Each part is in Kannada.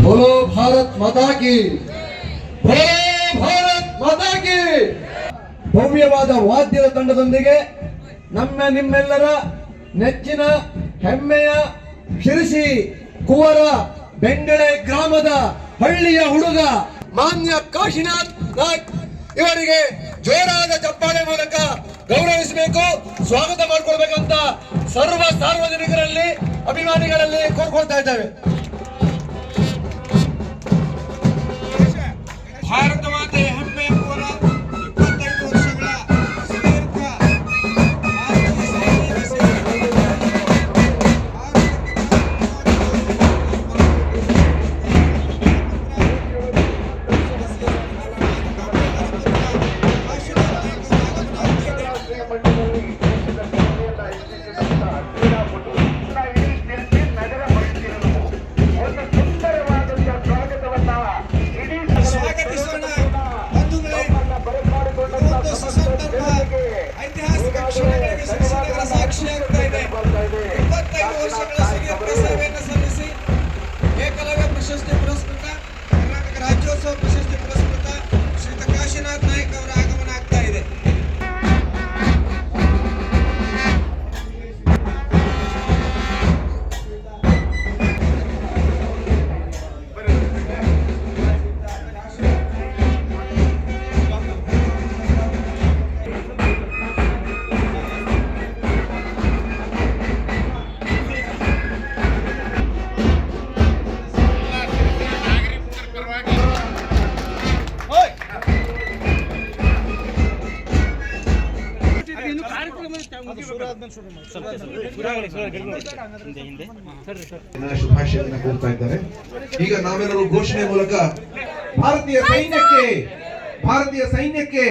बोलो भारत माता की, बोलो ಭಾರತ್ ಮಾತಾ ಕಿ. ಭವ್ಯವಾದ ವಾದ್ಯದ ತಂಡದೊಂದಿಗೆ ನಿಮ್ಮೆಲ್ಲರ ನೆಚ್ಚಿನ ಹೆಮ್ಮೆಯ ಶಿರಸಿ ಕುವರ ಬೆಂಗಳೆ ಗ್ರಾಮದ ಹಳ್ಳಿಯ ಹುಡುಗ ಮಾನ್ಯ ಕಾಶಿನಾಥ್ ನಾಯ್ಕ್ ಇವರಿಗೆ ಜೋರಾದ ಚಪ್ಪಾಳೆ ಮೂಲಕ ಗೌರವಿಸಬೇಕು, ಸ್ವಾಗತ ಮಾಡಿಕೊಳ್ಬೇಕಂತ ಸರ್ವ ಸಾರ್ವಜನಿಕರಲ್ಲಿ ಅಭಿಮಾನಿಗಳಲ್ಲಿ ಕೋರ್ಕೊಳ್ತಾ ಇದ್ದೇವೆ. ಭಾರತ ಮಾತೆಯ ಹೆಮ್ಮೆಯ ಕುವರ 25 ವರ್ಷಗಳ ಸುದೀರ್ಘ ಐತಿಹಾಸಿಕ ಕ್ಷಣಗಳಿಗೆ ಶಿರಸಿನಗರ ಸಾಕ್ಷಿಯಾಗ್ತಾ ಇದೆ. 25 ವರ್ಷಗಳ ಸುದೀರ್ಘ ಸೇವೆಯನ್ನು ಸಲ್ಲಿಸಿ ಏಕಲವ್ಯ ಪ್ರಶಸ್ತಿ ಪುರಸ್ಕೃತ, ಕರ್ನಾಟಕ ರಾಜ್ಯೋತ್ಸವ ಪ್ರಶಸ್ತಿ ಪುರಸ್ಕೃತ ಶ್ರೀಯುತ ಕಾಶಿನಾಥ್ ನಾಯ್ಕ್ ಅವರ ಆಗಮನ ಆಗ್ತಾ ಇದೆ. ಶುಭಾಶಯವನ್ನು ಕೋರ್ತಾ ಇದ್ದಾರೆ. ಈಗ ನಾವೆಲ್ಲರೂ ಘೋಷಣೆ ಮೂಲಕ ಭಾರತೀಯ ಸೈನ್ಯಕ್ಕೆ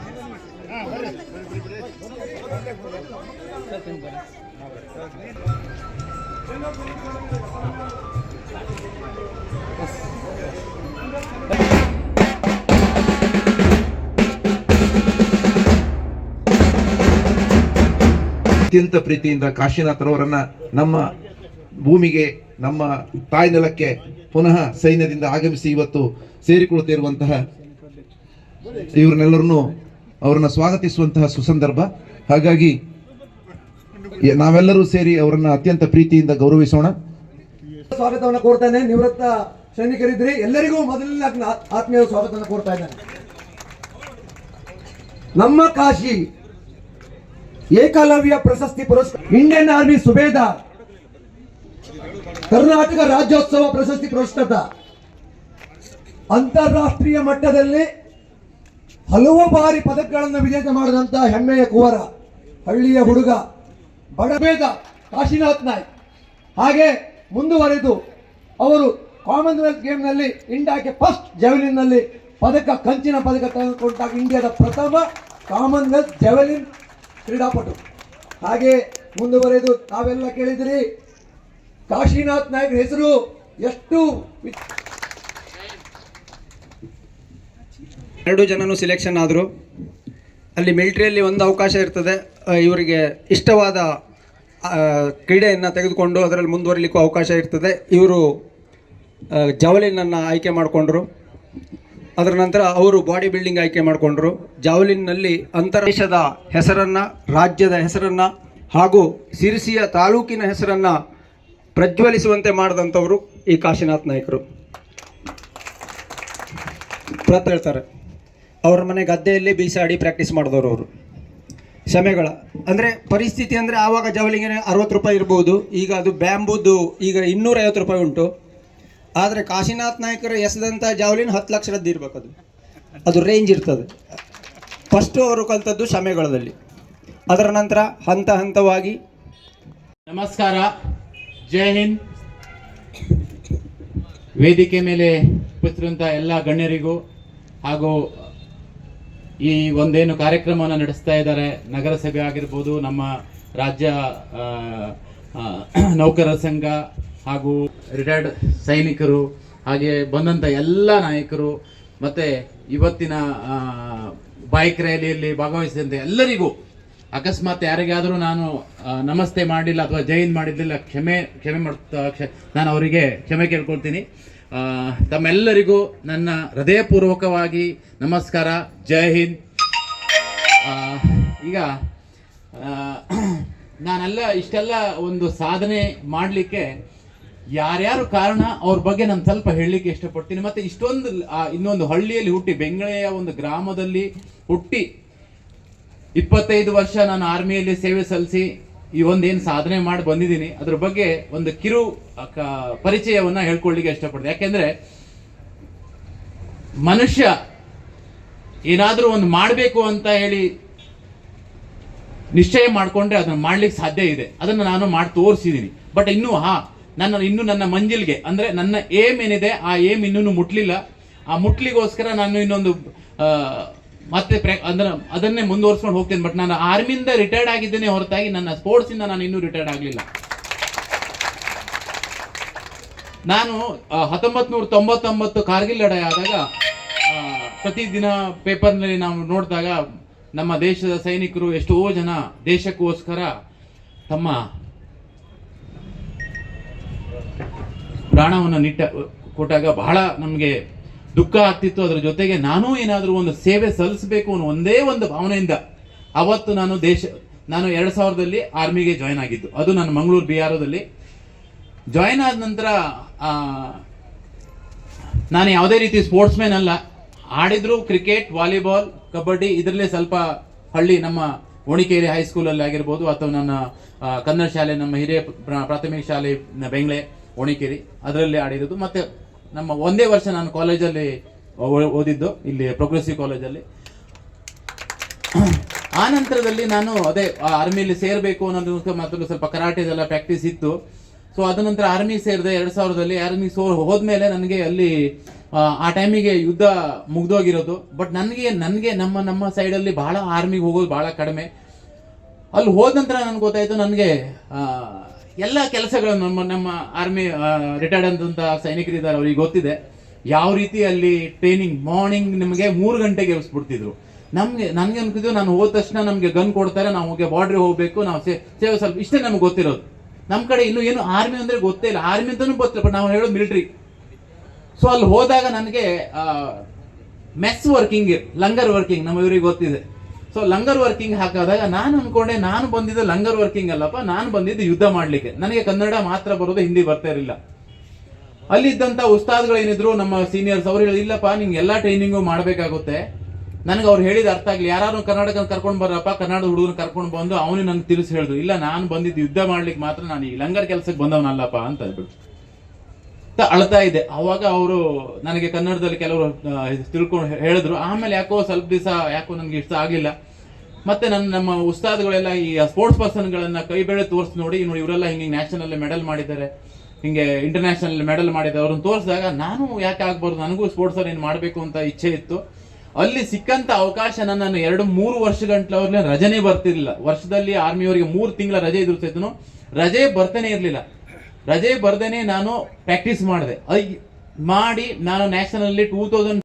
ಅತ್ಯಂತ ಪ್ರೀತಿಯಿಂದ ಕಾಶಿನಾಥರವರನ್ನ ನಮ್ಮ ಭೂಮಿಗೆ, ನಮ್ಮ ತಾಯಿ ನೆಲಕ್ಕೆ ಪುನಃ ಸೈನ್ಯದಿಂದ ಆಗಮಿಸಿ ಇವತ್ತು ಸೇರಿಕೊಳ್ಳುತ್ತಿರುವಂತಹ ಇವ್ರನ್ನೆಲ್ಲರನ್ನು ಅವರನ್ನ ಸ್ವಾಗತಿಸುವಂತಹ ಸುಸಂದರ್ಭ. ಹಾಗಾಗಿ ನಾವೆಲ್ಲರೂ ಸೇರಿ ಅವರನ್ನ ಅತ್ಯಂತ ಪ್ರೀತಿಯಿಂದ ಗೌರವಿಸೋಣ. ಸ್ವಾಗತವನ್ನು ಕೋರ್ತಾನೆ. ನಿವೃತ್ತ ಸೈನಿಕರಿದ್ರಿ, ಎಲ್ಲರಿಗೂ ಮೊದಲಿನ ಆತ್ಮೀಯ ಸ್ವಾಗತವನ್ನು ಕೋರ್ತಾ ಇದ್ದಾನೆ. ನಮ್ಮ ಕಾಶಿ ಏಕಲವ್ಯ ಪ್ರಶಸ್ತಿ ಪುರಸ್ಕೃತ, ಇಂಡಿಯನ್ ಆರ್ಮಿ ಸುಬೇದಾರ್, ಕರ್ನಾಟಕ ರಾಜ್ಯೋತ್ಸವ ಪ್ರಶಸ್ತಿ ಪುರಸ್ಕೃತ, ಅಂತಾರಾಷ್ಟ್ರೀಯ ಮಟ್ಟದಲ್ಲಿ ಹಲವು ಬಾರಿ ಪದಕಗಳನ್ನು ವಿಜೇತ ಮಾಡಿದಂತಹ ಹೆಮ್ಮೆಯ ಕುವರ, ಹಳ್ಳಿಯ ಹುಡುಗ, ಬಡಬೇದ ಕಾಶಿನಾಥ್ ನಾಯ್ಕ್. ಹಾಗೆ ಮುಂದುವರೆದು ಅವರು ಕಾಮನ್ವೆಲ್ತ್ ಗೇಮ್ನಲ್ಲಿ ಇಂಡಿಯಾಕ್ಕೆ ಫಸ್ಟ್ ಜಾವೆಲಿನ್ನಲ್ಲಿ ಕಂಚಿನ ಪದಕ ತೆಗೆದುಕೊಂಡಾಗ ಇಂಡಿಯಾದ ಪ್ರಥಮ ಕಾಮನ್ವೆಲ್ತ್ ಜಾವೆಲಿನ್ ಕ್ರೀಡಾಪಟು. ಹಾಗೆ ಮುಂದುವರೆದು ತಾವೆಲ್ಲ ಕೇಳಿದಿರಿ, ಕಾಶಿನಾಥ್ ನಾಯ್ಕ್ ಹೆಸರು ಎಷ್ಟು. 2 ಜನನು ಸಿಲೆಕ್ಷನ್ ಆದರು. ಅಲ್ಲಿ ಮಿಲಿಟರಿಯಲ್ಲಿ ಒಂದು ಅವಕಾಶ ಇರ್ತದೆ, ಇವರಿಗೆ ಇಷ್ಟವಾದ ಕ್ರೀಡೆಯನ್ನು ತೆಗೆದುಕೊಂಡು ಅದರಲ್ಲಿ ಮುಂದುವರಿಲಿಕ್ಕೂ ಅವಕಾಶ ಇರ್ತದೆ. ಇವರು ಜಾವಲಿನನ್ನು ಆಯ್ಕೆ ಮಾಡಿಕೊಂಡ್ರು. ಅದರ ನಂತರ ಅವರು ಬಾಡಿ ಬಿಲ್ಡಿಂಗ್ ಆಯ್ಕೆ ಮಾಡಿಕೊಂಡ್ರು. ಜಾವಲಿನ್ನಲ್ಲಿ ಅಂತರ್ದೇಶದ ಹೆಸರನ್ನು, ರಾಜ್ಯದ ಹೆಸರನ್ನು ಹಾಗೂ ಸಿರಸಿಯ ತಾಲೂಕಿನ ಹೆಸರನ್ನು ಪ್ರಜ್ವಲಿಸುವಂತೆ ಮಾಡಿದಂಥವರು ಈ ಕಾಶಿನಾಥ್ ನಾಯ್ಕರು. ಪ್ರತ್ ಹೇಳ್ತಾರೆ, ಅವ್ರ ಮನೆ ಗದ್ದೆಯಲ್ಲಿ ಬೀಸಾಡಿ ಪ್ರಾಕ್ಟೀಸ್ ಮಾಡಿದವರು ಅವರು. ಸಮಯಗಳ ಅಂದರೆ ಪರಿಸ್ಥಿತಿ ಅಂದರೆ ಆವಾಗ ಜಾವಲಿಂಗಿಗೆ 60 ರೂಪಾಯಿ ಇರ್ಬೋದು, ಈಗ ಅದು ಬ್ಯಾಂಬೂದು ಈಗ 250 ರೂಪಾಯಿ ಉಂಟು. ಆದರೆ ಕಾಶಿನಾಥ್ ನಾಯ್ಕರು ಎಸೆದಂಥ ಜಾವಲಿನ್ 10 ಲಕ್ಷರದ್ದು ಇರಬೇಕು. ಅದು ರೇಂಜ್ ಇರ್ತದೆ. ಫಸ್ಟು ಅವರು ಕಲಿತದ್ದು ಸಮಯಗಳಲ್ಲಿ, ಅದರ ನಂತರ ಹಂತ ಹಂತವಾಗಿ. ನಮಸ್ಕಾರ, ಜೈ ಹಿಂದ್. ವೇದಿಕೆ ಮೇಲೆ ಉಪಸ್ಥಿತಿರುವಂಥ ಎಲ್ಲ ಗಣ್ಯರಿಗೂ ಹಾಗೂ ಈ ಒಂದೇನು ಕಾರ್ಯಕ್ರಮವನ್ನು ನಡೆಸ್ತಾ ಇದ್ದಾರೆ ನಗರಸಭೆ ಆಗಿರ್ಬೋದು, ನಮ್ಮ ರಾಜ್ಯ ನೌಕರರ ಸಂಘ ಹಾಗೂ ರಿಟೈರ್ಡ್ ಸೈನಿಕರು, ಹಾಗೆ ಬಂದಂಥ ಎಲ್ಲ ನಾಯಕರು, ಮತ್ತು ಇವತ್ತಿನ ಬೈಕ್ ರ್ಯಾಲಿಯಲ್ಲಿ ಭಾಗವಹಿಸಿದಂಥ ಎಲ್ಲರಿಗೂ ಅಕಸ್ಮಾತ್ ಯಾರಿಗಾದರೂ ನಾನು ನಮಸ್ತೆ ಮಾಡಲಿಲ್ಲ ಅಥವಾ ಜೈ ಹಿಂದ್ ಮಾಡಿದ್ದಿಲ್ಲ ಕ್ಷಮೆ ನಾನು ಅವರಿಗೆ ಕ್ಷಮೆ ಕೇಳ್ಕೊಳ್ತೀನಿ. ತಮ್ಮೆಲ್ಲರಿಗೂ ನನ್ನ ಹೃದಯಪೂರ್ವಕವಾಗಿ ನಮಸ್ಕಾರ. ಜೈ ಹಿಂದ್. ಈಗ ನಾನೆಲ್ಲ ಇಷ್ಟೆಲ್ಲ ಒಂದು ಸಾಧನೆ ಮಾಡಲಿಕ್ಕೆ ಯಾರ್ಯಾರು ಕಾರಣ ಅವ್ರ ಬಗ್ಗೆ ನಾನು ಸ್ವಲ್ಪ ಹೇಳಲಿಕ್ಕೆ ಇಷ್ಟಪಡ್ತೀನಿ. ಮತ್ತು ಇಷ್ಟೊಂದು ಇನ್ನೊಂದು ಹಳ್ಳಿಯಲ್ಲಿ ಹುಟ್ಟಿ, ಬೆಂಗಳೂರಿನ ಒಂದು ಗ್ರಾಮದಲ್ಲಿ ಹುಟ್ಟಿ 25 ವರ್ಷ ನಾನು ಆರ್ಮಿಯಲ್ಲಿ ಸೇವೆ ಸಲ್ಲಿಸಿ ಈ ಒಂದೇನು ಸಾಧನೆ ಮಾಡಿ ಬಂದಿದ್ದೀನಿ, ಅದ್ರ ಬಗ್ಗೆ ಒಂದು ಕಿರು ಪರಿಚಯವನ್ನ ಹೇಳ್ಕೊಳ್ಳಿಕ್ಕೆ ಇಷ್ಟಪಡ್ತೀನಿ. ಯಾಕೆಂದ್ರೆ ಮನುಷ್ಯ ಏನಾದರೂ ಒಂದು ಮಾಡಬೇಕು ಅಂತ ಹೇಳಿ ನಿಶ್ಚಯ ಮಾಡಿಕೊಂಡ್ರೆ ಅದನ್ನು ಮಾಡ್ಲಿಕ್ಕೆ ಸಾಧ್ಯ ಇದೆ. ಅದನ್ನು ನಾನು ಮಾಡಿ ತೋರಿಸಿದ್ದೀನಿ. ಬಟ್ ಇನ್ನೂ ನನ್ನ ಮಂಜಿಲ್ಗೆ ಅಂದ್ರೆ ನನ್ನ ಏಮ್ ಏನಿದೆ ಆ ಏಮ್ ಇನ್ನೂ ಮುಟ್ಲಿಲ್ಲ. ಆ ಮುಟ್ಲಿಗೋಸ್ಕರ ನಾನು ಇನ್ನೊಂದು ಮತ್ತೆ ಅದನ್ನೇ ಮುಂದುವರ್ಸ್ಕೊಂಡು ಹೋಗ್ತೇನೆ. ಬಟ್ ನಾನು ಆರ್ಮಿಯಿಂದ ರಿಟೈರ್ಡ್ ಆಗಿದ್ದೇನೆ ಹೊರತಾಗಿ ನನ್ನ ಸ್ಪೋರ್ಟ್ಸ್ ಇಂದ ನಾನು ಇನ್ನೂ ರಿಟೈರ್ಡ್ ಆಗಲಿಲ್ಲ. ನಾನು 1999 ಕಾರ್ಗಿಲ್ ಲಡಾಯಿ ಆದಾಗ ಪ್ರತಿದಿನ ಪೇಪರ್ನಲ್ಲಿ ನಾವು ನೋಡಿದಾಗ ನಮ್ಮ ದೇಶದ ಸೈನಿಕರು ಎಷ್ಟೋ ಜನ ದೇಶಕ್ಕೋಸ್ಕರ ತಮ್ಮ ಪ್ರಾಣವನ್ನು ಕೊಟ್ಟಾಗ ಬಹಳ ನಮಗೆ ದುಃಖ ಆಗ್ತಿತ್ತು. ಅದರ ಜೊತೆಗೆ ನಾನು ಏನಾದರೂ ಒಂದು ಸೇವೆ ಸಲ್ಲಿಸಬೇಕು ಅನ್ನೋ ಒಂದೇ ಒಂದು ಭಾವನೆಯಿಂದ ಅವತ್ತು ನಾನು 2000ರಲ್ಲಿ ಆರ್ಮಿಗೆ ಜಾಯ್ನ್ ಆಗಿದ್ದು. ಅದು ನಾನು ಮಂಗಳೂರು ಬಿಆರ್ಒದಲ್ಲಿ ಜಾಯ್ನ್ ಆದ ನಂತರ ನಾನು ಯಾವುದೇ ರೀತಿ ಸ್ಪೋರ್ಟ್ಸ್ ಮ್ಯಾನ್ ಅಲ್ಲ. ಆಡಿದ್ರು ಕ್ರಿಕೆಟ್, ವಾಲಿಬಾಲ್, ಕಬಡ್ಡಿ, ಇದರಲ್ಲೇ ಸ್ವಲ್ಪ ಹಳ್ಳಿ ನಮ್ಮ ಓಣಿಕೇರಿ ಹೈಸ್ಕೂಲಲ್ಲಿ ಆಗಿರ್ಬೋದು, ಅಥವಾ ನನ್ನ ಕನ್ನಡ ಶಾಲೆ, ನಮ್ಮ ಹಿರಿಯ ಪ್ರಾಥಮಿಕ ಶಾಲೆ ಬೆಂಗ್ಳೆ ಓಣಿಕೇರಿ, ಅದರಲ್ಲಿ ಆಡಿರೋದು. ಮತ್ತೆ ನಮ್ಮ ಒಂದೇ ವರ್ಷ ನಾನು ಕಾಲೇಜಲ್ಲಿ ಓದಿದ್ದು, ಇಲ್ಲಿ ಪ್ರೋಗ್ರೆಸಿವ್ ಕಾಲೇಜಲ್ಲಿ. ಆ ನಂತರದಲ್ಲಿ ನಾನು ಅದೇ ಆರ್ಮಿಯಲ್ಲಿ ಸೇರಬೇಕು ಅನ್ನೋದು ಮೊದಲು ಸ್ವಲ್ಪ ಕರಾಟೆದೆಲ್ಲ ಪ್ರಾಕ್ಟೀಸ್ ಇತ್ತು. ಸೊ ಅದ ನಂತರ ಆರ್ಮಿ ಸೇರಿದೆ 2000ರಲ್ಲಿ. ಆರ್ಮಿ ಹೋದ್ಮೇಲೆ ನನಗೆ ಅಲ್ಲಿ ಆ ಟೈಮಿಗೆ ಯುದ್ಧ ಮುಗ್ದೋಗಿರೋದು. ಬಟ್ ನನಗೆ ನಮ್ಮ ಸೈಡಲ್ಲಿ ಬಹಳ ಆರ್ಮಿಗೆ ಹೋಗೋದು ಬಹಳ ಕಡಿಮೆ. ಅಲ್ಲಿ ಹೋದ ನಂತರ ನನಗೆ ಗೊತ್ತಾಯ್ತು, ನನಗೆ ಎಲ್ಲ ಕೆಲಸಗಳು ನಮ್ಮ ಆರ್ಮಿ ರಿಟೈರ್ಡ್ ಅಂತ ಸೈನಿಕರಿದ್ದಾರೆ, ಅವ್ರಿಗೆ ಗೊತ್ತಿದೆ ಯಾವ ರೀತಿ ಅಲ್ಲಿ ಟ್ರೈನಿಂಗ್. ಮಾರ್ನಿಂಗ್ ನಿಮಗೆ 3 ಗಂಟೆಗೆ ಎಬ್ಬಿಸ್ಬಿಡ್ತಿದ್ರು. ನನಗೆ ಅನ್ಕಿದ್ದು, ನಾನು ಹೋದ ತಕ್ಷಣ ನಮಗೆ ಗನ್ ಕೊಡ್ತಾರೆ, ನಾವು ಹೋಗಿ ಬಾರ್ಡ್ರಿಗೆ ಹೋಗ್ಬೇಕು, ನಾವು ಸೇವೆ ಸ್ವಲ್ಪ, ಇಷ್ಟೇ ನಮ್ಗೆ ಗೊತ್ತಿರೋದು. ನಮ್ಮ ಕಡೆ ಇನ್ನೂ ಏನು ಆರ್ಮಿ ಅಂದ್ರೆ ಗೊತ್ತೇ ಇಲ್ಲ. ಆರ್ಮಿ ಅಂತಾನೂ ಗೊತ್ತಿಲ್ಲ, ಬಟ್ ನಾವು ಹೇಳೋದು ಮಿಲಿಟರಿ. ಸೊ ಅಲ್ಲಿ ಹೋದಾಗ ನನಗೆ ಮೆಸ್ ವರ್ಕಿಂಗ್, ಲಂಗರ್ ವರ್ಕಿಂಗ್ ನಮ್ಮ ಇವರಿಗೆ ಗೊತ್ತಿದೆ. ಸೊ ಲಂಗರ್ ವರ್ಕಿಂಗ್ ಹಾಕಾದಾಗ ನಾನು ಅನ್ಕೊಂಡೆ, ನಾನು ಬಂದಿದ್ದು ಲಂಗರ್ ವರ್ಕಿಂಗ್ ಅಲ್ಲಪ್ಪ, ನಾನು ಬಂದಿದ್ದು ಯುದ್ಧ ಮಾಡ್ಲಿಕ್ಕೆ. ನನಗೆ ಕನ್ನಡ ಮಾತ್ರ ಬರೋದು, ಹಿಂದಿ ಬರ್ತಾ ಇರಲಿಲ್ಲ. ಅಲ್ಲಿದ್ದಂಥ ಉಸ್ತಾದ್ಗಳು ಏನಿದ್ರು, ನಮ್ಮ ಸೀನಿಯರ್ಸ್, ಅವ್ರು ಹೇಳಿ, ಇಲ್ಲಪ್ಪ ನಿಂಗೆ ಎಲ್ಲ ಟ್ರೈನಿಂಗು ಮಾಡಬೇಕಾಗುತ್ತೆ. ನನಗೆ ಅವ್ರು ಹೇಳಿದ ಅರ್ಥ ಆಗಲಿ. ಯಾರು ಕರ್ನಾಟಕ ಕರ್ಕೊಂಡು ಬರಪ್ಪ, ಕನ್ನಡದ ಹುಡುಗನ ಕರ್ಕೊಂಡು ಬಂದು ಅವನು ನಂಗೆ ತಿಳಿಸಿ ಹೇಳಿದ್ರು, ಇಲ್ಲ ನಾನು ಬಂದಿದ್ದು ಯುದ್ಧ ಮಾಡ್ಲಿಕ್ಕೆ ಮಾತ್ರ, ನಾನು ಈ ಲಂಗರ್ ಕೆಲಸಕ್ಕೆ ಬಂದವನಲ್ಲಪ್ಪ ಅಂತ ಹೇಳ್ಬಿಟ್ಟು ಅಳ್ತಾ ಇದೆ. ಅವಾಗ ಅವರು ನನಗೆ ಕನ್ನಡದಲ್ಲಿ ಕೆಲವರು ತಿಳ್ಕೊಂಡು ಹೇಳಿದ್ರು. ಆಮೇಲೆ ಯಾಕೋ ಸ್ವಲ್ಪ ದಿವಸ ನನಗೆ ಇಷ್ಟ ಆಗಲಿಲ್ಲ. ಮತ್ತೆ ನಮ್ಮ ಉಸ್ತಾದ್ಗಳೆಲ್ಲ ಈ ಸ್ಪೋರ್ಟ್ಸ್ ಪರ್ಸನ್ಗಳನ್ನ ಕೈ ಬೆಳೆ ತೋರಿಸಿ ನೋಡಿ ಇವರೆಲ್ಲ ಹಿಂಗೆ ನ್ಯಾಷನಲ್ ಮೆಡಲ್ ಮಾಡಿದ್ದಾರೆ, ಹಿಂಗೆ ಇಂಟರ್ನ್ಯಾಷನಲ್ ಮೆಡಲ್ ಮಾಡಿದ್ದಾರೆ, ಅವ್ರನ್ನ ತೋರಿಸಿದಾಗ ನಾನು ಯಾಕೆ ಆಗ್ಬಾರ್ದು, ನನಗೂ ಸ್ಪೋರ್ಟ್ಸ್ ಅಲ್ಲಿ ಏನು ಮಾಡಬೇಕು ಅಂತ ಇಚ್ಛೆ ಇತ್ತು. ಅಲ್ಲಿ ಸಿಕ್ಕಂತ ಅವಕಾಶ ನಾನು 2-3 ವರ್ಷಗಂಟ್ಲೆ ರಜೆನೇ ಬರ್ತಿರ್ಲಿಲ್ಲ. ವರ್ಷದಲ್ಲಿ ಆರ್ಮಿಯವರಿಗೆ 3 ತಿಂಗಳ ರಜೆ ಇದ್ರು ಸಹಿತನು ರಜೆ ಬರ್ತಾನೆ ಇರಲಿಲ್ಲ. ರಜೆ ಬರ್ದೇನೆ ನಾನು ಪ್ರಾಕ್ಟೀಸ್ ಮಾಡಿದೆ. ಮಾಡಿ ನಾನು ನ್ಯಾಷನಲ್ 2000